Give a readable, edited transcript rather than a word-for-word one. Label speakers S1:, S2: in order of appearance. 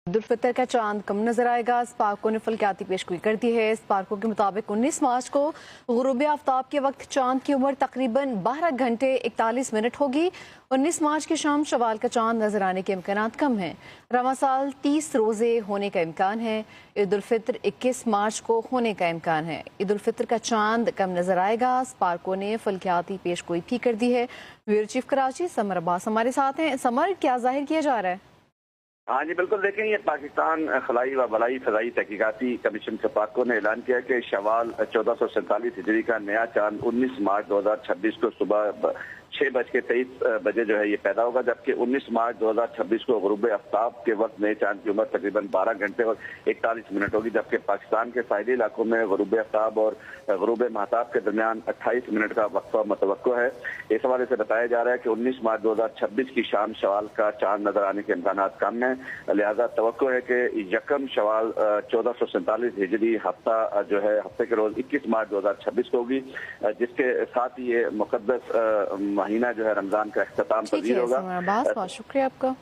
S1: ईद-उल-फितर का चांद कम नजर आएगा। स्पार्को ने फल्कियाती पेशगोई कर दी है। स्पार्को के मुताबिक 19 मार्च को गुरूब आफ्ताब के वक्त चांद की उम्र तकरीबन 12 घंटे 41 मिनट होगी। 19 मार्च की शाम शवाल का चांद नजर आने के इम्कानात कम हैं। रवां साल 30 रोजे होने का इम्कान है। ईद-उल-फितर 21 मार्च को होने का इम्कान है। ईद-उल-फितर का चांद कम नजर आएगा। स्पार्को ने फल्कियाती पेशगोई भी कर दी है। Bureau chief Karachi summer Abbas हमारे साथ हैं। समर, क्या जाहिर किया जा रहा है?
S2: हाँ जी बिल्कुल, देखें ये पाकिस्तान खलाई व बलाई फजाई तहकीकाती कमीशन सपाको ने ऐलान किया कि शवाल 1447 हिजरी का नया चांद 19 मार्च 2026 को सुबह 6:23 जो है ये पैदा होगा, जबकि 19 मार्च 2026 को गुरूब आफ्ताब के वक्त नए चांद की उम्र तकरीबन 12 घंटे और 41 मिनट होगी, जबकि पाकिस्तान के साहिली इलाकों में गुरूब आफ्ताब और गुरूब महताब के दरमियान 28 मिनट का वक्फा मुतवक्को है। इस हवाले से बताया जा रहा है कि 19 मार्च 2026 की शाम शवाल का चांद नजर आने के इम्कान कम है। लिहाजा तवक्को है कि यकम शवाल 1447 हिजरी हफ्ता जो है हफ्ते के रोज 21 मार्च 2026 को होगी, जिसके साथ ही ये मुकद्दस महीना जो है रमजान का इख्तिताम पजीर होगा।
S1: बहुत शुक्रिया आपका।